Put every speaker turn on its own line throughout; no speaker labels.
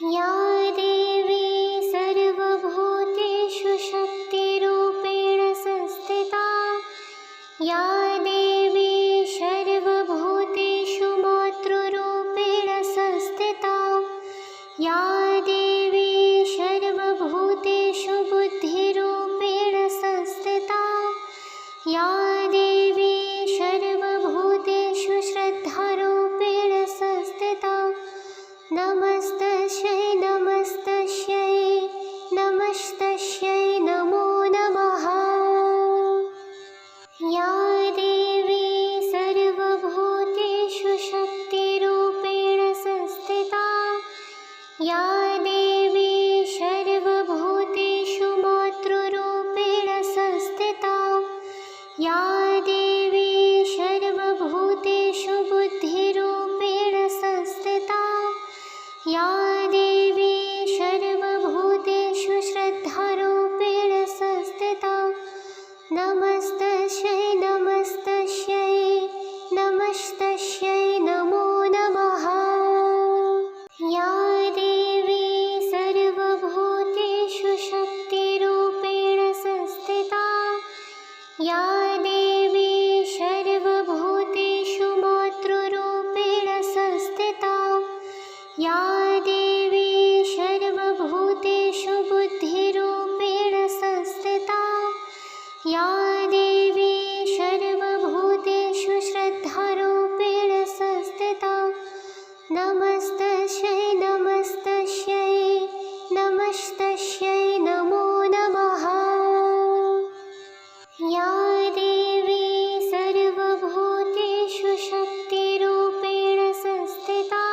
या देवी सर्वभूतेषु शक्तिरूपेण संस्थिता, या देवी सर्वभूतेषु मातृरूपेण संस्थिता, या देवी सर्वभूतेषु बुद्धिरूपेण संस्थिता, या देवी सर्वभूतेषु श्रद्धारूपेण संस्थिता, नमस्तस्यै नमस्तस्यै नमस्तस्यै नमो नमः। या देवी सर्वभूतेषु शक्तिरूपेण संस्थिता, या देवी सर्वभूतेषु मातृरूपेण संस्थिता, या देवी सर्वभूतेषु बुद्धिरूपेण संस्थिता, या देवी सर्वभूतेषु श्रद्धारूपेण संस्थिता, नमस्तस्यै नमस्तस्यै नमस्तस्यै नमो नमः। या देवी सर्वभूतेषु शक्तिरूपेण संस्थिता, या देवी सर्वभूतेषु मातृरूपेण संस्थिता, या देवी सर्वभूतेषु बुद्धिरूपेण संस्थिता, या देवी सर्वभूतेषु श्रद्धारूपेण संस्थिता, नमस्तस्यै नमस्तस्यै नमस्तस्यै नमो नमः। या देवी सर्वभूतेषु शक्तिरूपेण संस्थिता,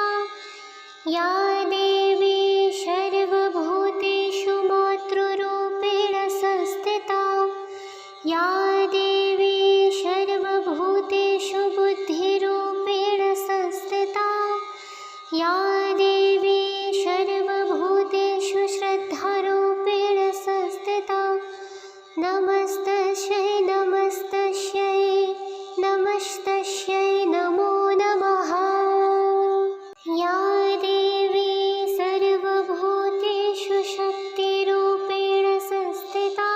या देवी सर्वभूतेषु मातृरूपेण संस्थिता, या देवी सर्वभूतेषु बुद्धिरूपेण संस्थिता, या देवी सर्वभूतेषु श्रद्धारूपेण संस्थिता, नमस्तस्यै नमस्तस्यै नमस्तस्यै नमो नमः। या देवी सर्वभूतेषु शक्तिरूपेण संस्थिता,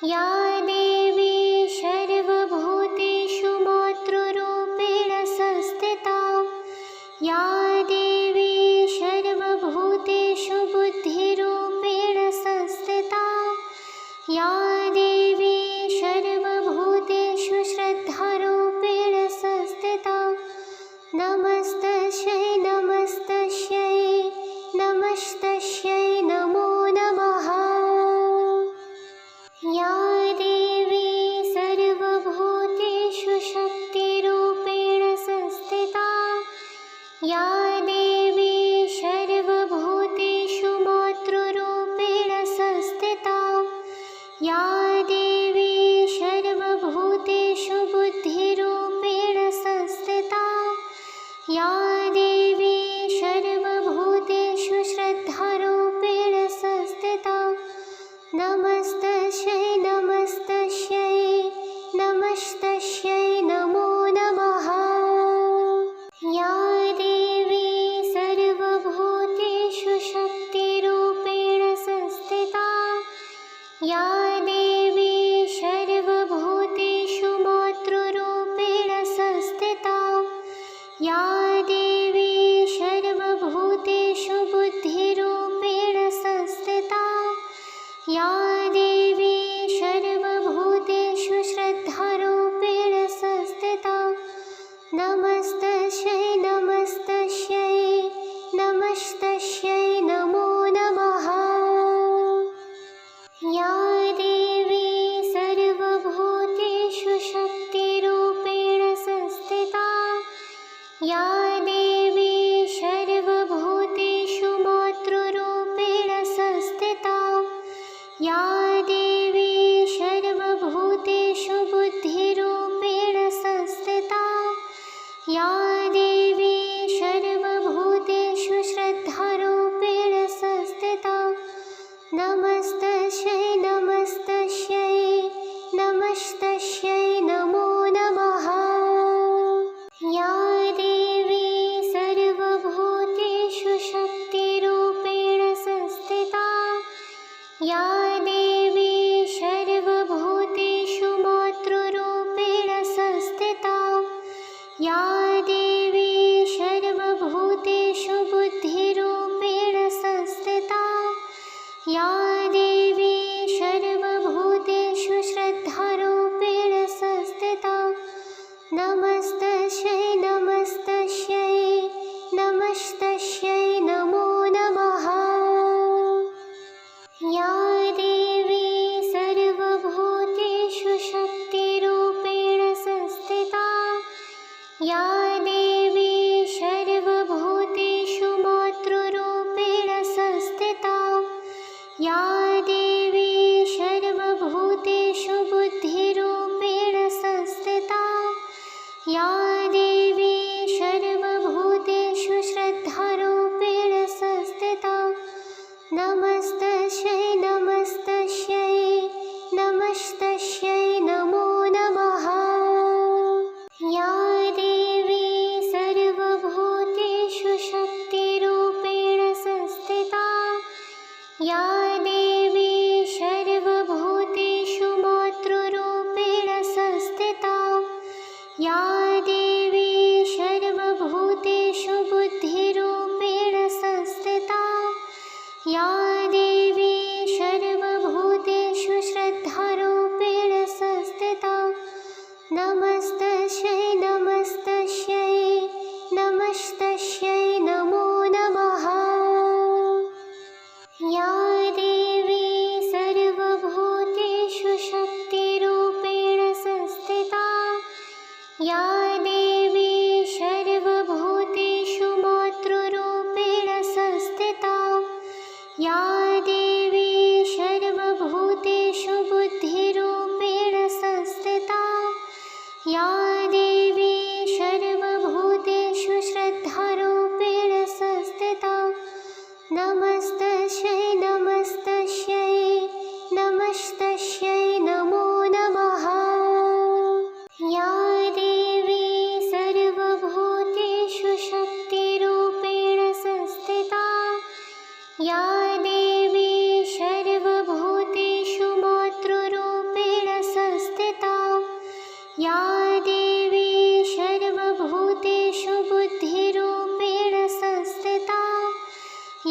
या देवी सर्वभूतेषु मातृरूपेण संस्थिता, या देवी सर्वभूतेषु बुद्धिरूपेण संस्थिता, या देवी सर्वभूतेषु श्रद्धारूपेण संस्थिता, नमस्तस्यै नमस्तस्यै नमस्तस्यै नमो नमः। या देवी सर्वभूतेषु शक्तिरूपेण संस्थिता, या देवी सर्वभूतेषु मातृरूपेण संस्थिता, या देवी सर्वभूतेषु बुद्धिरूपेण संस्थिता, या देवी सर्वभूतेषु श्रद्धारूपेण संस्थिता, नमस्तस्यै नमस्तस्यै नमस्तस्यै नमो नमः। या देवी सर्वभूतेषु शक्तिरूपेण संस्थिता, या देवी सर्वभूतेषु मातृरूपेण संस्थिता, या देवी सर्वभूतेषु बुद्धिरूपेण संस्थिता, या देवी सर्वभूतेषु श्रद्धारूपेण संस्थिता, नमस्तस्यै नमस्तस्यै नमस्तस्यै नमो नमः। या देवी सर्वभूतेषु शक्तिरूपेण संस्थिता, या देवी सर्वभूतेषु मातृरूपेण संस्थिता, या देवी सर्वभूतेषु बुद्धिरूपेण संस्थिता, या देवी सर्वभूतेषु श्रद्धारूपेण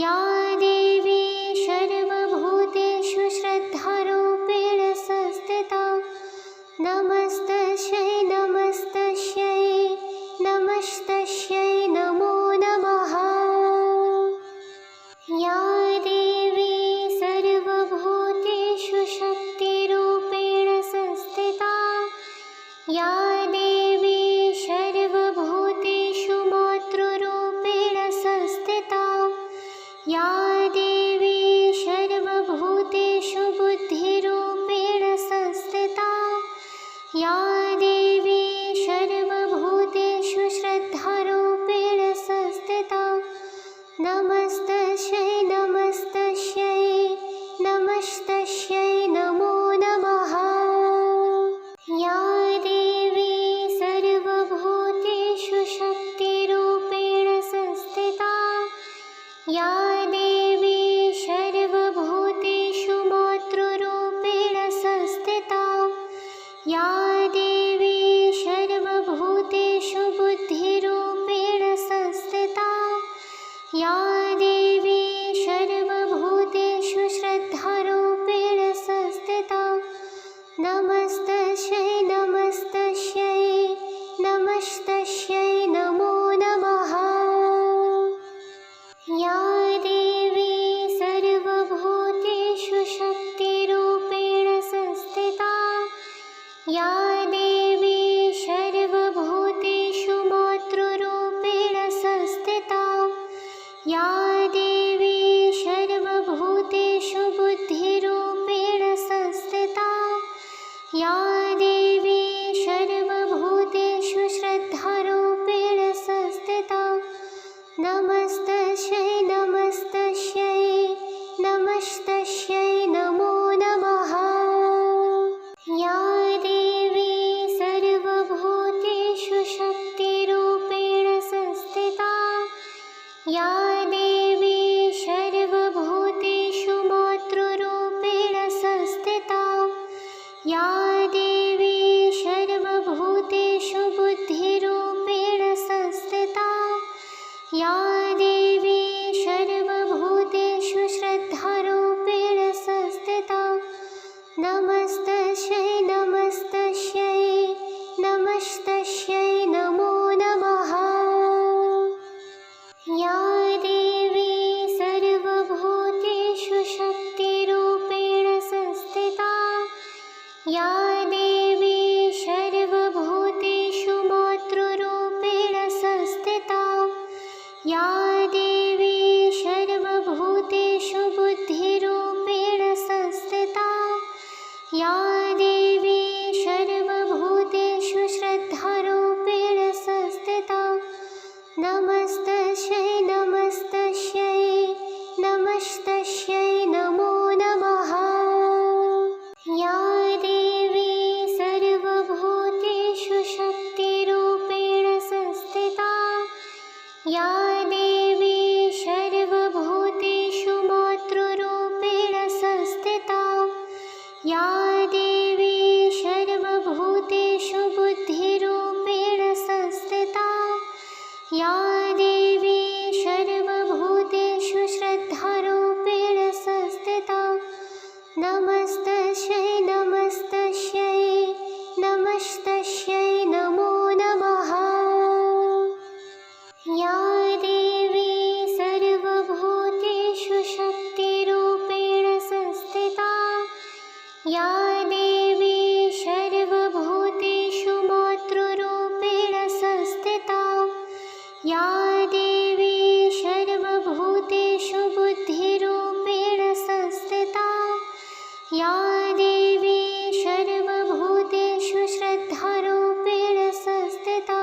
या देवी सर्वभूतेषु श्रद्धारूपेण संस्थिता नमस्तस्यै नमस्तस्यै नमस्तस्यै नमो नमः। या देवी सर्वभूतेषु शक्तिरूपेण संस्थिता या देवी सर्वभूतेषु मातृरूपेण संस्थिता या देवी सर्वभूतेषु बुद्धिरूपेण संस्थिता या देवी सर्वभूतेषु श्रद्धारूपेण संस्थिता नमस्तस्यै नमस्तस्यै नमस्तस्यै नमो नमः। या देवी सर्वभूतेषु शक्तिरूपेण संस्थिता या देवी सर्वभूतेषु मातृरूपेण संस्थिता या देवी सर्वभूतेषु बुद्धिरूपेण संस्थिता या देवी सर्वभूतेषु श्रद्धारूपेण संस्थिता नमस्तस्यै नमस्तस्यै नमस्तस्यै नमो नमः। या देवी सर्वभूतेषु शक्तिरूपेण संस्थिता या देवी सर्वभूतेषु मातृरूपेण संस्थिता या देवी सर्वभूतेषु बुद्धिरूपेण संस्थिता या देवी सर्वभूतेषु श्रद्धारूपेण संस्थिता नमस्तस्यै नमस्तस्यै नमस्तस्यै नमो नमः। या देवी सर्वभूतेषु शक्तिरूपेण संस्थिता या देवी सर्वभूतेषु मातृरूपेण संस्थिता या देवी सर्वभूतेषु बुद्धिरूपेण संस्थिता या देवी सर्वभूतेषु श्रद्धारूपेण संस्थिता नमस्तस्यै नमस्तस्यै नमस्तस्यै नमो नमः। या देवी सर्वभूतेषु शक्तिरूपेण संस्थिता या देवी सर्वभूतेषु मातृरूपेण संस्थिता या देवी सर्वभूतेषु बुद्धिरूपेण संस्थिता या देवी सर्वभूतेषु श्रद्धारूपेण संस्थिता नमस्तस्यै नमस्तस्यै नमस्तस्यै नमो नमः। या देवी सर्वभूतेषु शक्तिरूपेण संस्थिता या देवी सर्वभूतेषु मातृरूपेण संस्थिता या देवी सर्वभूतेषु बुद्धिरूपेण संस्थिता या देवी सर्वभूतेषु श्रद्धारूपेण संस्थिता नमस्तस्यै नमस्तस्यै नमस्तस्यै नमो नमः। या देवी सर्वभूतेषु शक्तिरूपेण संस्थिता या देवी सर्वभूतेषु मातृरूपेण संस्थिता या देवी सर्वभूतेषु बुद्धिरूपेण संस्थिता या देवी सर्वभूतेषु श्रद्धारूपेण संस्थिता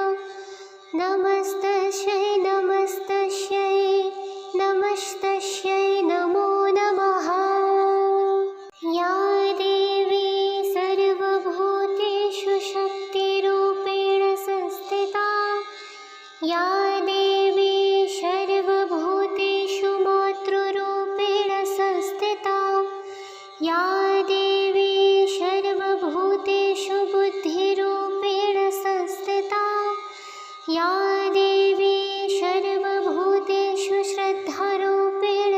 नमस्तस्यै नमस्तस्यै नमस्तस्यै नमो नमः। या देवी सर्वभूतेषु शक्तिरूपेण संस्थिता या देवी सर्वभूतेषु मातृरूपेण संस्थिता या देवी सर्वभूतेषु बुद्धिरूपेण संस्थिता या देवी सर्वभूतेषु श्रद्धारूपेण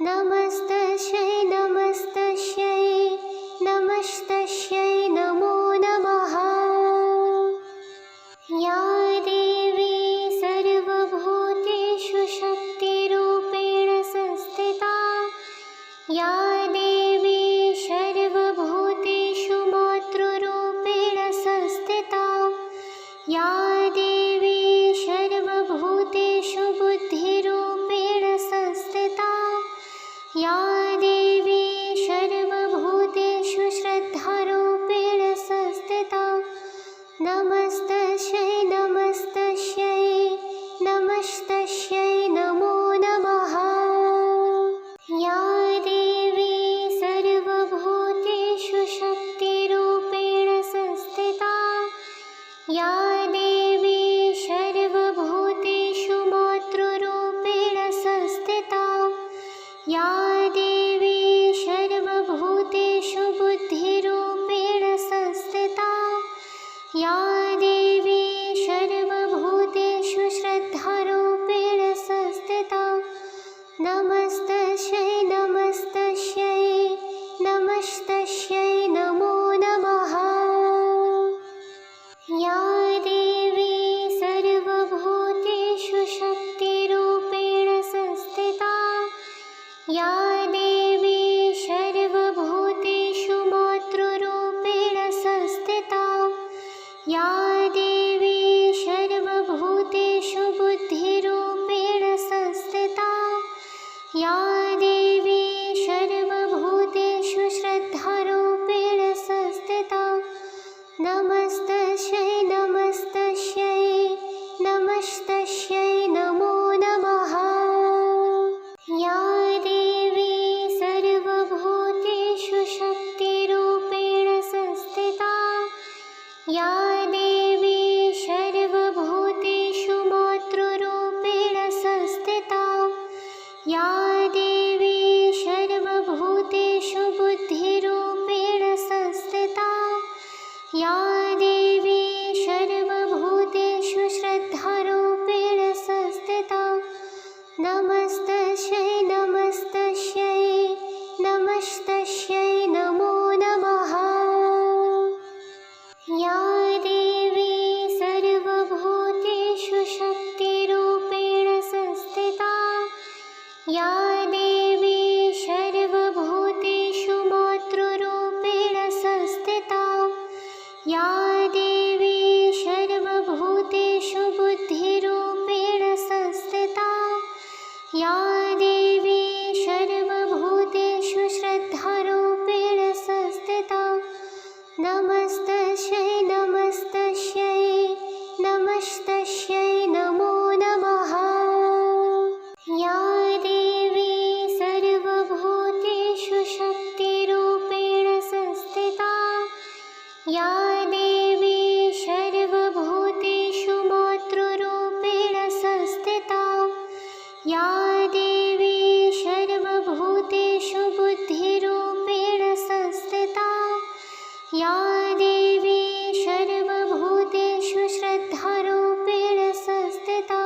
नमस्तस्यै नमस्तस्यै नमस्तस्यै नमो नमः। या देवी सर्वभूतेषु शक्तिरूपेण संस्थिता, या देवी सर्वभूतेषु मातृरूपेण संस्थिता, या देवी सर्वभूतेषु बुद्धिरूपेण संस्थिता, या देवी सर्वभूतेषु श्रद्धारूपेण संस्थिता, नमस्तस्यै नमस्तस्यै नमस्तस्यै नमो नमः। या देवी सर्वभूतेषु शक्तिरूपेण संस्थिता, या देवी सर्वभूतेषु मातृरूपेण संस्थिता, या देवी सर्वभूतेषु बुद्धिरूपेण संस्थिता, या देवी सर्वभूतेषु श्रद्धारूपेण संस्थिता, नमस्तस्यै नमस्तस्यै नमस्तस्यै नमो नमः। या देवी सर्वभूतेषु शक्तिरूपेण संस्थिता, या देवी सर्वभूतेषु मातृरूपेण संस्थिता, या देवी सर्वभूतेषु बुद्धिरूपेण संस्थिता, या देवी सर्वभूतेषु श्रद्धारूपेण संस्थिता, नमस्तस्यै नमस्तस्यै नमस्तस्यै नमो नमः। या देवी सर्वभूतेषु शक्तिरूपेण संस्थिता, या देवी सर्वभूतेषु मातृरूपेण संस्थिता, या देवी सर्वभूतेषु बुद्धिरूपेण संस्थिता, या देवी सर्वभूतेषु श्रद्धारूपेण संस्थिता, नमस्तस्यै नमस्तस्यै नमस्तस्यै नमो नमः। या देवी सर्वभूतेषु शक्तिरूपेण संस्थिता, या देवी सर्वभूतेषु मातृरूपेण संस्थिता, या देवी सर्वभूतेषु बुद्धिरूपेण संस्थिता, या देवी सर्वभूतेषु श्रद्धारूपेण संस्थिता, नमस्तस्यै नमस्तस्यै नमस्तस्यै नमो नमः। या देवी सर्वभूतेषु शक्तिरूपेण संस्थिता, या देवी सर्वभूतेषु मातृरूपेण संस्थिता, या देवी सर्वभूतेषु बुद्धिरूपेण संस्थिता, या देवी सर्वभूतेषु श्रद्धारूपेण संस्थिता,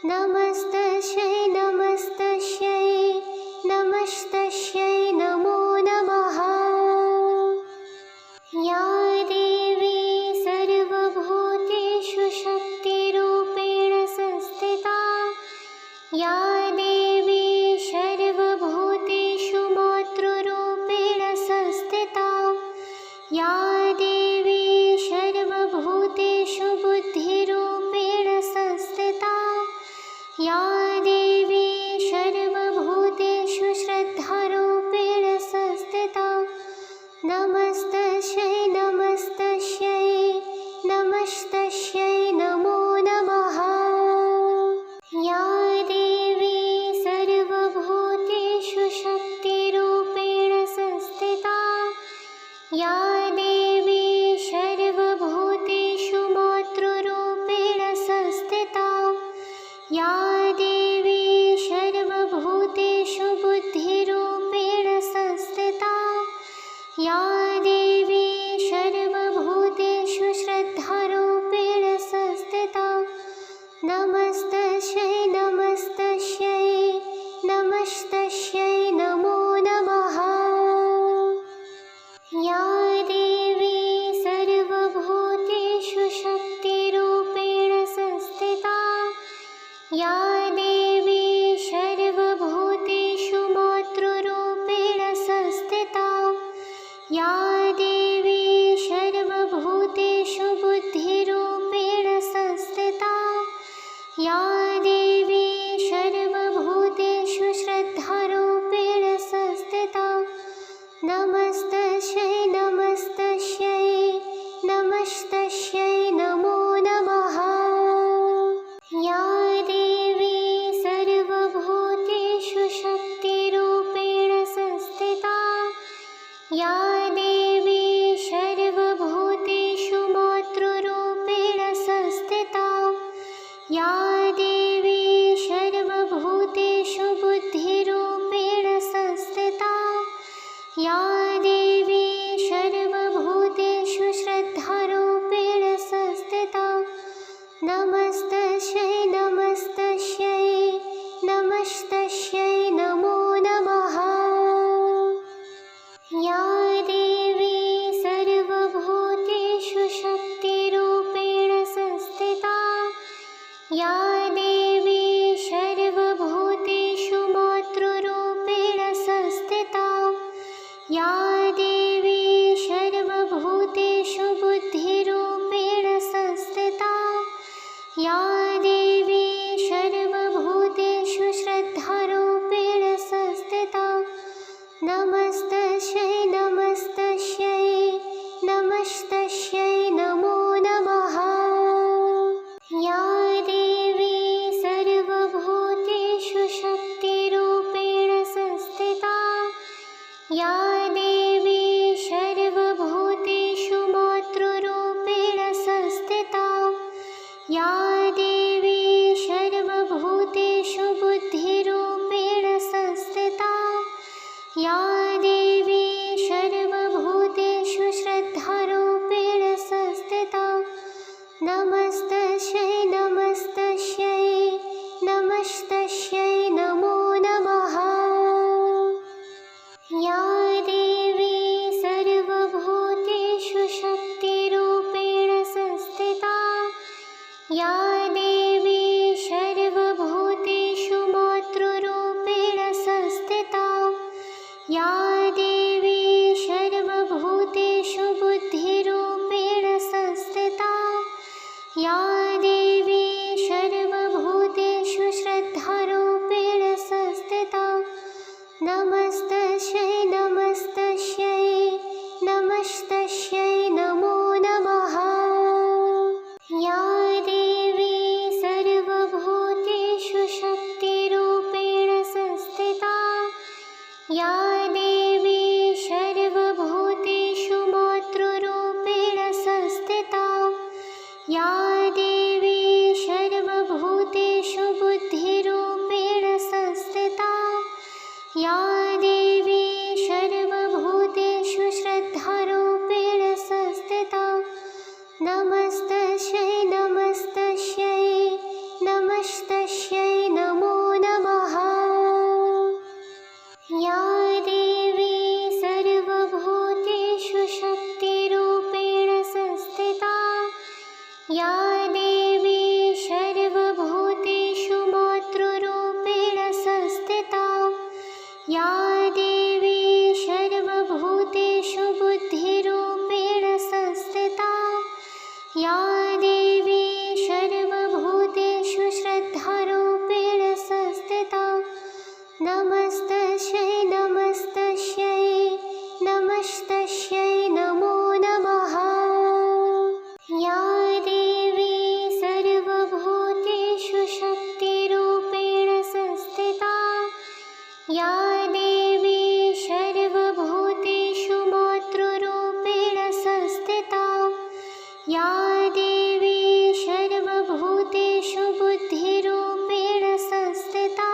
नमस्तस्यै नमस्तस्यै नमस्तस्यै नमो नमः। या देवी सर्वभूतेषु शक्तिरूपेण संस्थिता, या देवी सर्वभूतेषु मातृरूपेण संस्थिता, या देवी सर्वभूतेषु बुद्धिरूपेण संस्थिता, या देवी सर्वभूतेषु श्रद्धा नमस्तस्यै नमो नमः। या देवी सर्वभूतेषु शक्तिरूपेण संस्थिता, या देवी सर्वभूतेषु मातृरूपेण संस्थिता, या देवी सर्वभूतेषु बुद्धिरूपेण संस्थिता, या देवी सर्वभूतेषु श्रद्धारूपेण संस्थिता, नमस्तस्यै नमस्तस्यै नमस्तस्यै नमो नमः। या देवी सर्वभूतेषु शक्तिरूपेण संस्थिता, या देवी सर्वभूतेषु मातृरूपेण संस्थिता, या देवी सर्वभूतेषु बुद्धिरूपेण संस्थिता, या देवी सर्वभूतेषु श्रद्धारूपेण संस्थिता, नमस्तस्यै नमस्तस्यै नमस्तस्यै नमो नमः। या देवी सर्वभूतेषु शक्तिरूपेण संस्थिता, या देवी सर्वभूतेषु मातृरूपेण संस्थिता, या देवी सर्वभूतेषु बुद्धिरूपेण संस्थिता, या देवी सर्वभूतेषु श्रद्धारूपेण संस्थिता, नमस्तस्यै नमस्तस्यै नमस्तस्यै नमो नमः। या देवी सर्वभूतेषु शक्तिरूपेण संस्थिता, या देवी सर्वभूतेषु मातृरूपेण संस्थिता, या देवी सर्वभूतेषु बुद्धिरूपेण संस्थिता, या देवी सर्वभूतेषु श्रद्धारूपेण संस्थिता, नमस्तस्यै नमस्तस्यै नमस्तस्यै नमो नमः। या देवी सर्वभूतेषु शक्तिरूपेण संस्थिता, या देवी सर्वभूतेषु मातृरूपेण संस्थिता, या देवी सर्वभूतेषु बुद्धिरूपेण संस्थिता, या देवी सर्वभूतेषु श्रद्धारूपेण संस्थिता, नमस्तस्यै नमस्तस्यै नमस्तस्यै नमो नमः। या देवी सर्वभूतेषु शक्तिरूपेण संस्थिता, या देवी सर्वभूतेषु मातृरूपेण संस्थिता, या देवी सर्वभूतेषु बुद्धिरूपेण संस्थिता, या देवी सर्वभूतेषु श्रद्धारूपेण संस्थिता, नमस्तस्यै नमस्तस्यै नमस्तस्यै नमो नमः। या देवी सर्वभूतेषु शक्तिरूपेण संस्थिता, या देवी सर्वभूतेषु मातृरूपेण संस्थिता, या देवी सर्वभूतेषु बुद्धिरूपेण संस्थिता, या देवी सर्वभूतेषु श्रद्धारूपेण संस्थिता, नमस्तस्यै नमस्तस्यै नमस्तस्यै नमो नमः। या देवी सर्वभूतेषु शक्तिरूपेण संस्थिता, या देवी सर्वभूतेषु मातृरूपेण संस्थिता, या देवी सर्वभूतेषु बुद्धिरूपेण संस्थिता,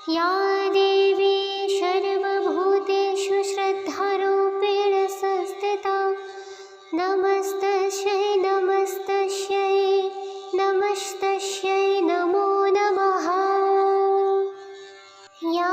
या देवी सर्वभूतेषु श्रद्धारूपेण संस्थिता, नमस्तस्यै नमस्तस्यै नमस्तस्यै नमो नमः। या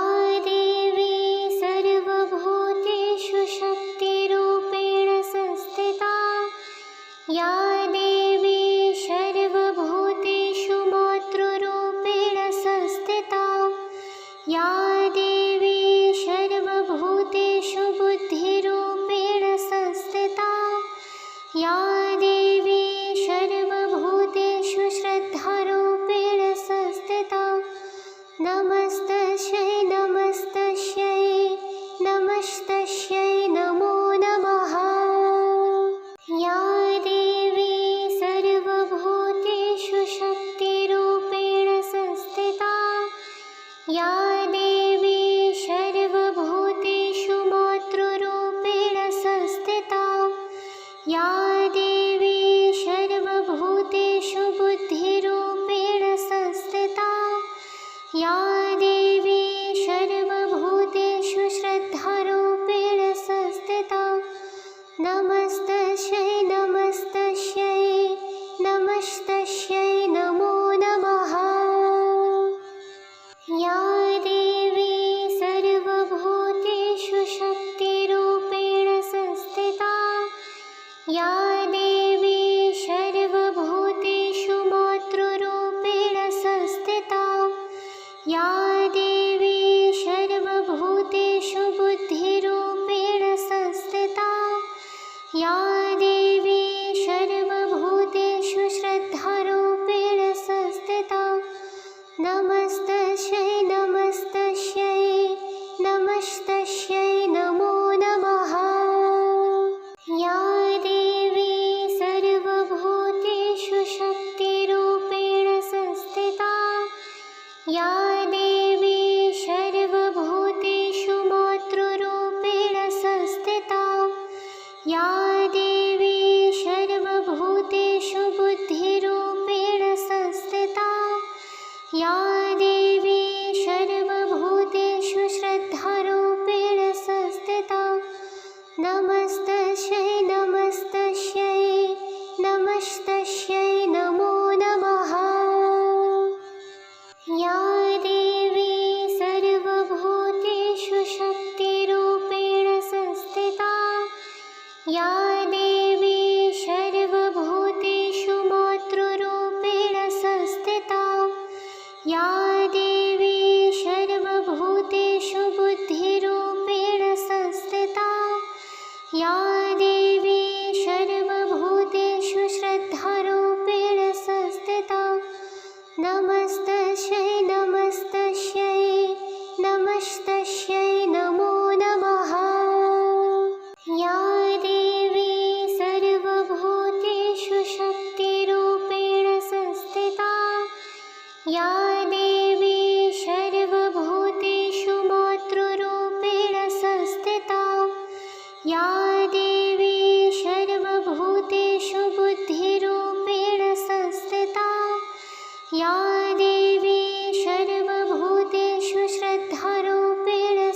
या देवी सर्वभूतेषु बुद्धिरूपेण संस्थिता या देवी सर्वभूतेषु श्रद्धारूपेण संस्थिता नमस्तस्यै नमस्तस्यै नमस्तस्यै नमो नमः या देवी सर्वभूतेषु शक्तिरूपेण संस्थिता या देवी सर्वभूतेषु मातृरूपेण संस्थिता या देवी सर्वभूतेषु बुद्धिरूपेण संस्थिता या देवी सर्वभूतेषु श्रद्धारूपेण संस्थिता नमस्तस्यै नमस्तस्यै नमस्तस्यै नमो नमः या देवी सर्वभूतेषु शक्तिरूपेण संस्थिता या देवी सर्वभूतेषु मातृरूपेण संस्थिता या देवी सर्वभूतेषु बुद्धिरूपेण संस्थिता या देवी सर्वभूतेषु श्रद्धारूपेण संस्थिता नमस्तस्यै नमस्तस्यै नमस्तस्यै नमो नमः या देवी सर्वभूतेषु शक्तिरूपेण संस्थिता या देवी सर्वभूतेषु मातृरूपेण संस्थिता या देवी सर्वभूतेषु बुद्धिरूपेण संस्थिता या देवी सर्वभूतेषु श्रद्धारूपेण संस्थिता नमस्तस्यै नमस्तस्यै नमस्तस्यै नमो नमः या देवी सर्वभूतेषु शक्तिरूपेण संस्थिता या देवी सर्वभूतेषु मातृरूपेण संस्थिता या देवी सर्वभूतेषु बुद्धिरूपेण संस्थिता या देवी सर्वभूतेषु श्रद्धारूपेण संस्थिता नमस्तस्यै नमस्तस्यै नमस्तस्यै नमो नमः या देवी सर्वभूतेषु शक्तिरूपेण संस्थिता या देवी सर्वभूतेषु मातृरूपेण संस्थिता या देवी सर्वभूतेषु बुद्धिरूपेण संस्थिता या देवी सर्वभूतेषु श्रद्धारूपेण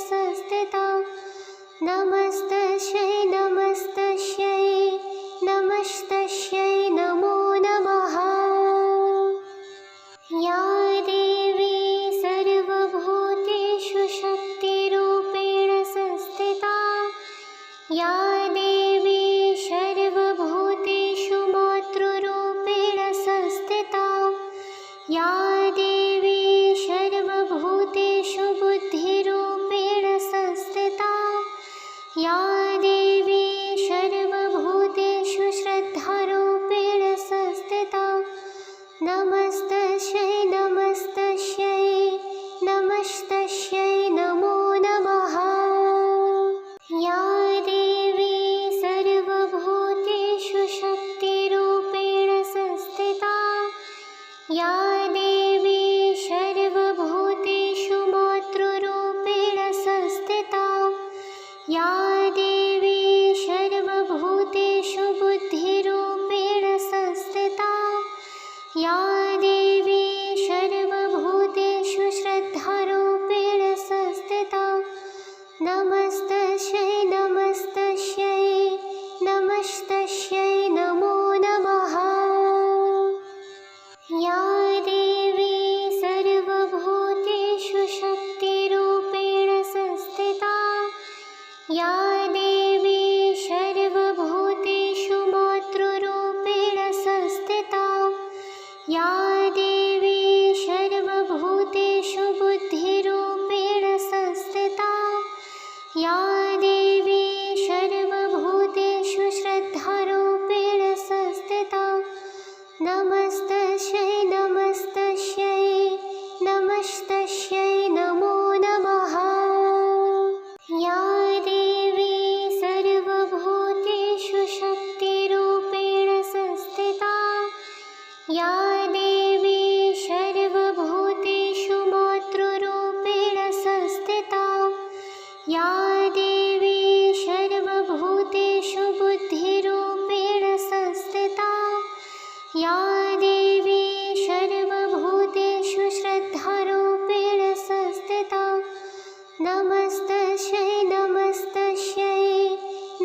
नमस्तस्यै नमस्तस्यै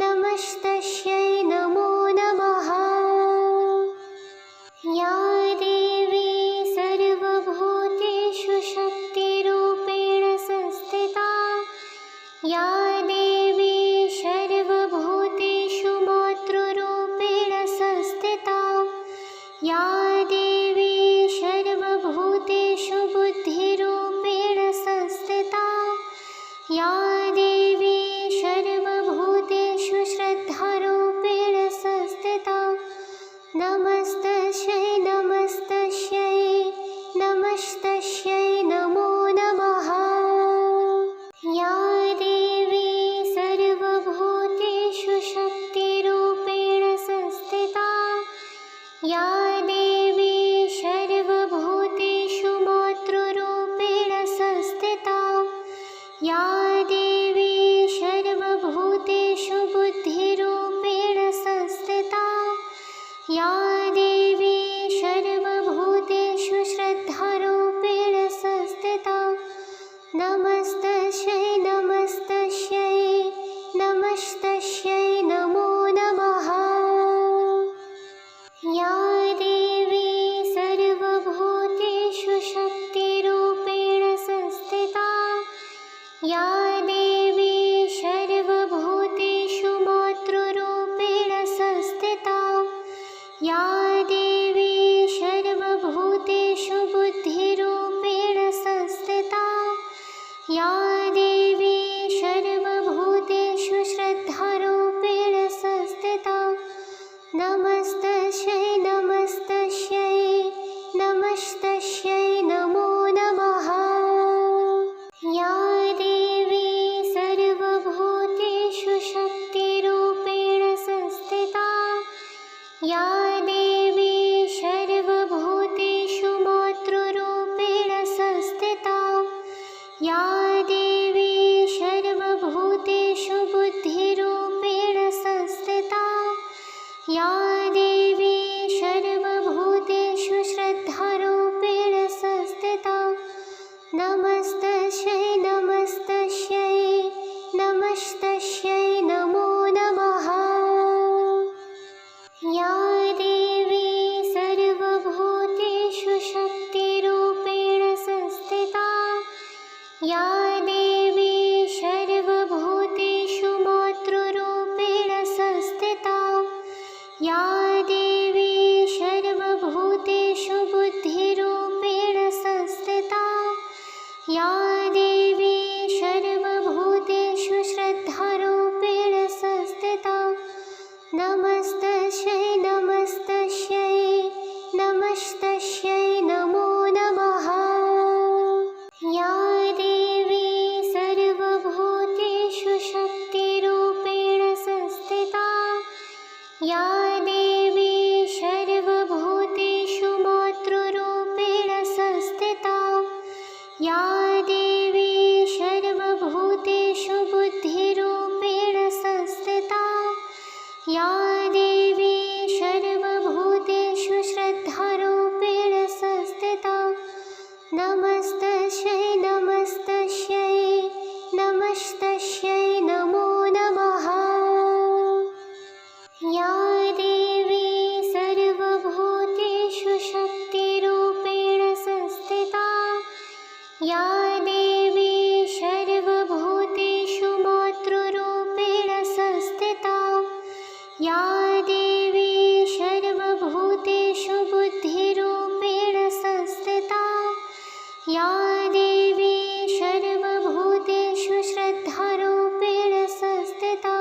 नमस्तस्यै नमो नमः। या देवी सर्वभूतेषु शक्तिरूपेण संस्थिता, या देवी सर्वभूतेषु मातृरूपेण संस्थिता, या देवी सर्वभूतेषु बुद्धिरूपेण संस्थिता, या देवी सर्वभूतेषु श्रद्धारूपेण संस्थिता, नमस्तस्यै नमस्तस्यै नमस्तस्यै नमो नमः। या देवी सर्वभूतेषु शक्तिरूपेण संस्थिता, या देवी सर्वभूतेषु मातृरूपेण संस्थिता, या देवी सर्वभूतेषु बुद्धिरूपेण संस्थिता, या देवी सर्वभूतेषु श्रद्धारूपेण संस्थिता, नमस्तस्यै नमस्तस्यै नमस्तस्यै नमो नमः। या देवी सर्वभूतेषु शक्तिरूपेण संस्थिता, या देवी सर्वभूतेषु मातृरूपेण संस्थिता, या देवी सर्वभूतेषु बुद्धिरूपेण संस्थिता, या देवी सर्वभूतेषु श्रद्धारूपेण संस्थिता, नमस्तस्यै नमस्तस्यै नमस्तस्यै नमो नमः। या देवी सर्वभूतेषु शक्तिरूपेण संस्थिता, या देवी सर्वभूतेषु मातृरूपेण संस्थिता, या देवी सर्वभूतेषु बुद्धिरूपेण संस्थिता, या देवी सर्वभूतेषु श्रद्धारूपेण संस्थिता, नमस्तस्यै नमस्तस्यै नमस्तस्यै नमो नमः। या देवी सर्वभूतेषु शक्तिरूपेण संस्थिता, या देवी सर्वभूतेषु मातृरूपेण संस्थिता, या देवी सर्वभूतेषु बुद्धिरूपेण संस्थिता, या देवी सर्वभूतेषु श्रद्धारूपेण संस्थिता, नमस्तस्यै नमस्तस्यै नमस्तस्यै नमो नमः। या देवी सर्वभूतेषु शक्तिरूपेण संस्थिता, या देवी सर्वभूतेषु मातृरूपेण संस्थिता, या देवी सर्वभूतेषु बुद्धिरूपेण संस्थिता, या देवी सर्वभूतेषु श्रद्धारूपेण संस्थिता, नमस्तस्यै नमस्तस्यै नमस्तस्यै नमो नमः। या देवी सर्वभूतेषु शक्तिरूपेण संस्थिता, या देवी सर्वभूतेषु मातृरूपेण संस्थिता, या देवी सर्वभूतेषु बुद्धिरूपेण संस्थिता, या देवी सर्वभूतेषु श्रद्धारूपेण संस्थिता,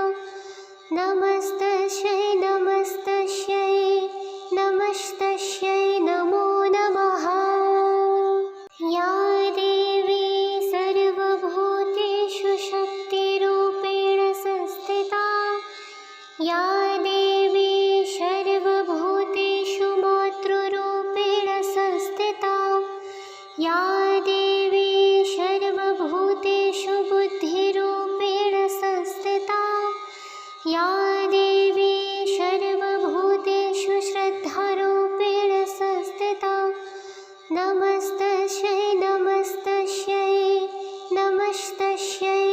नमस्तस्यै नमस्तस्यै नमस्तस्यै नमो नमः। या देवी सर्वभूतेषु शक्तिरूपेण संस्थिता, या देवी सर्वभूतेषु मातृरूपेण संस्थिता, या देवी सर्वभूतेषु बुद्धिरूपेण संस्थिता, या देवी सर्वभूतेषु श्रद्धारूपेण संस्थिता, नमस्तस्यै नमस्तस्यै नमस्तस्यै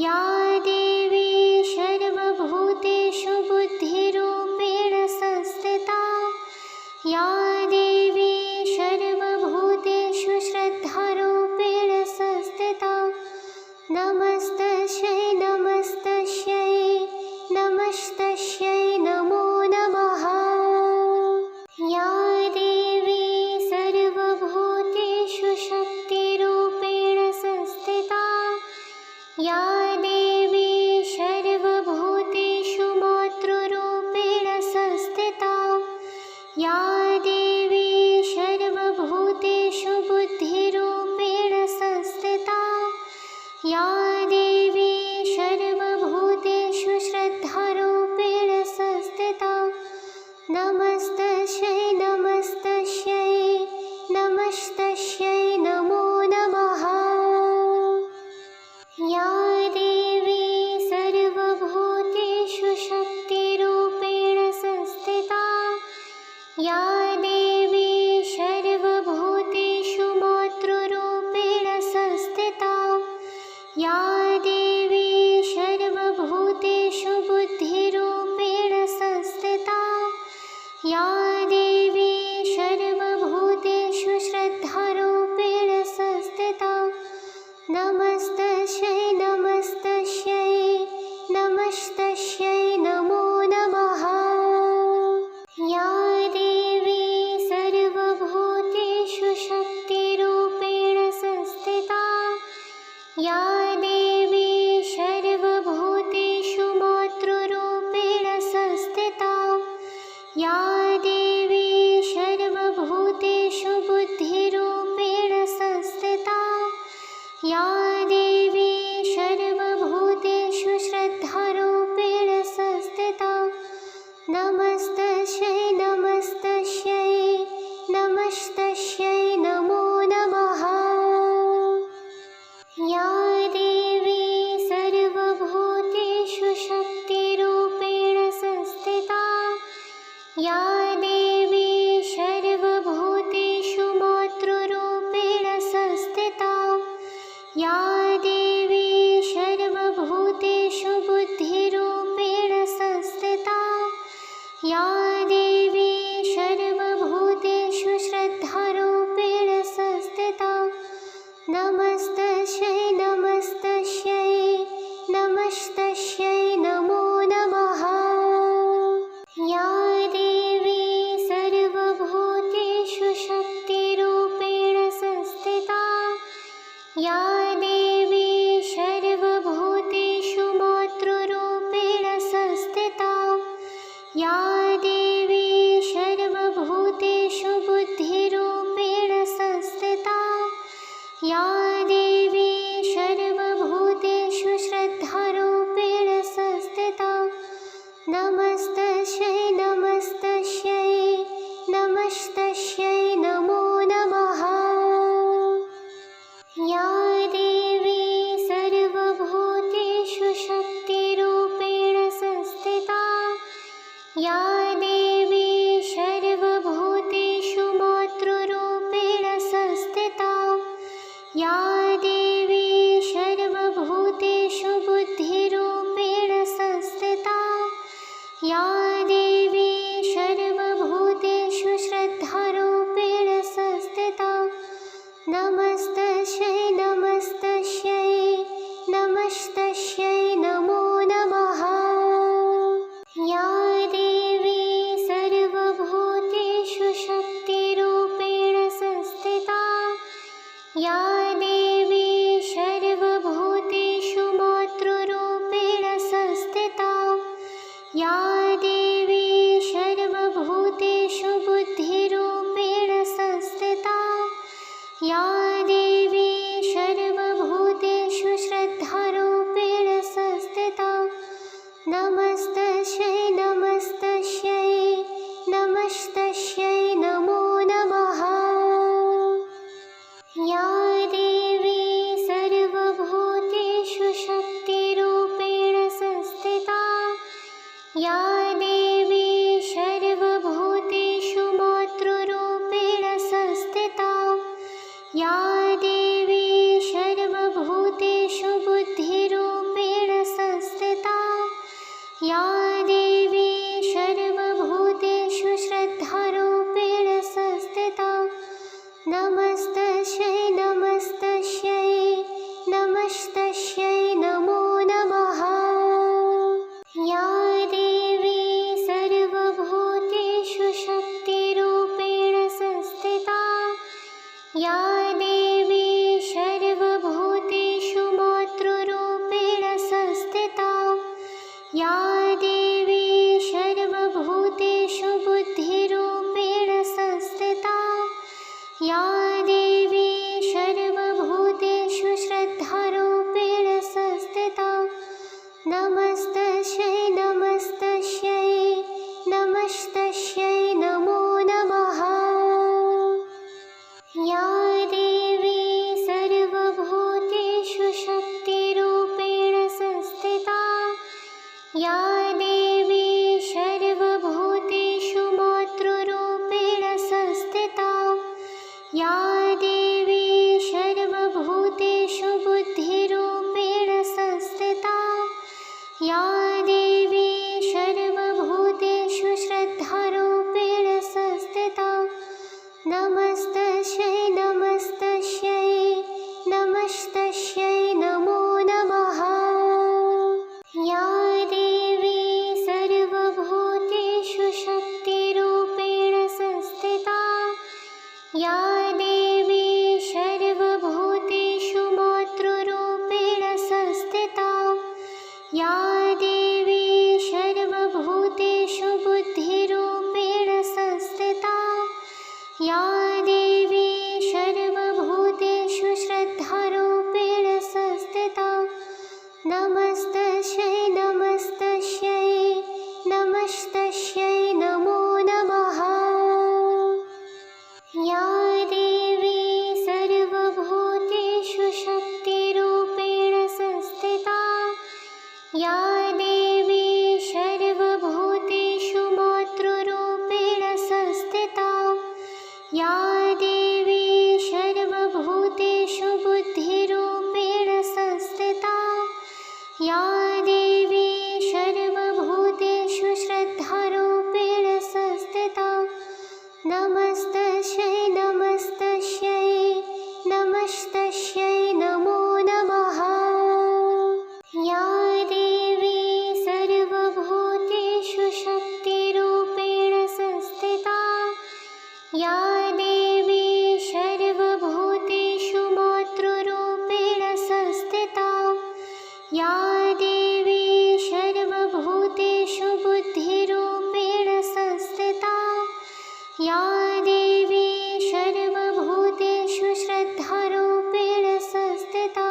या देवी सर्वभूतेषु बुद्धिरूपेण संस्थिता या देवी सर्वभूतेषु श्रद्धारूपेण संस्थिता नमस्तस्यै नमस्तस्यै नमस्तस्यै नमो नमः या देवी सर्वभूतेषु शक्तिरूपेण संस्थिता या देवी सर्वभूतेषु मातृरूपेण संस्थिता या देवी सर्वभूतेषु बुद्धिरूपेण संस्थिता या देवी सर्वभूतेषु श्रद्धारूपेण संस्थिता नमस्तस्यै नमस्तस्यै नमस्तस्यै नमो नमः या देवी सर्वभूतेषु शक्तिरूपेण संस्थिता या देवी सर्वभूतेषु मातृरूपेण संस्थिता या देवी सर्वभूतेषु बुद्धिरूपेण संस्थिता या देवी सर्वभूतेषु श्रद्धारूपेण संस्थिता नमस्तस्यै नमस्तस्यै नमस्तस्यै नमो नमः या देवी सर्वभूतेषु शक्तिरूपेण संस्थिता या देवी या देवी सर्वभूतेषु बुद्धिरूपेण संस्थिता या देवी सर्वभूतेषु श्रद्धारूपेण संस्थिता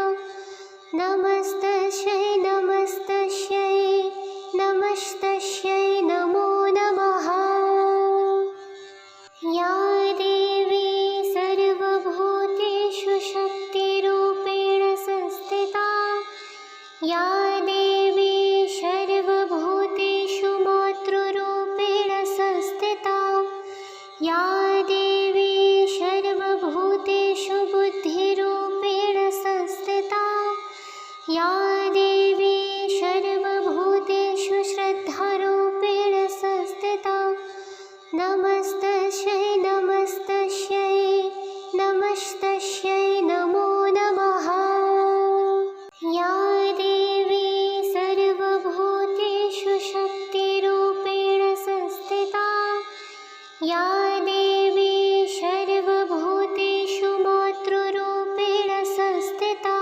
नमस्तस्यै नमस्तस्यै नमस्तस्यै नमो नमः। या देवी सर्वभूतेषु शक्तिरूपेण संस्थिता या देवी सर्वभूतेषु मातृरूपेण संस्थिता या देवी सर्वभूतेषु बुद्धिरूपेण संस्थिता या देवी सर्वभूतेषु श्रद्धारूपेण संस्थिता नमस्तस्यै नमस्तस्यै नमस्तस्यै नमो नमः। या देवी सर्वभूतेषु शक्तिरूपेण संस्थिता या देवी सर्वभूतेषु मातृरूपेण संस्थिता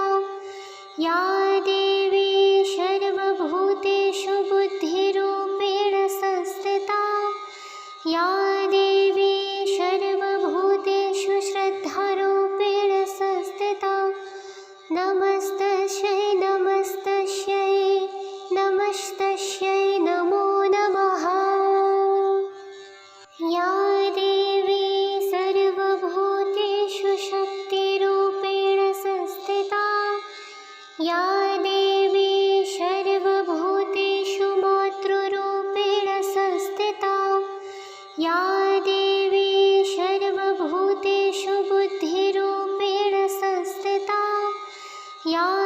या देवी सर्वभूतेषु बुद्धिरूपेण संस्थिता या देवी सर्वभूतेषु श्रद्धारूपेण संस्थिता नमस्तस्यै नमस्तस्यै नमस्तस्यै नमो नमः। या देवी सर्वभूतेषु शक्तिरूपेण संस्थिता या देवी सर्वभूतेषु मातृरूपेण संस्थिता या देवी सर्वभूतेषु बुद्धिरूपेण संस्थिता या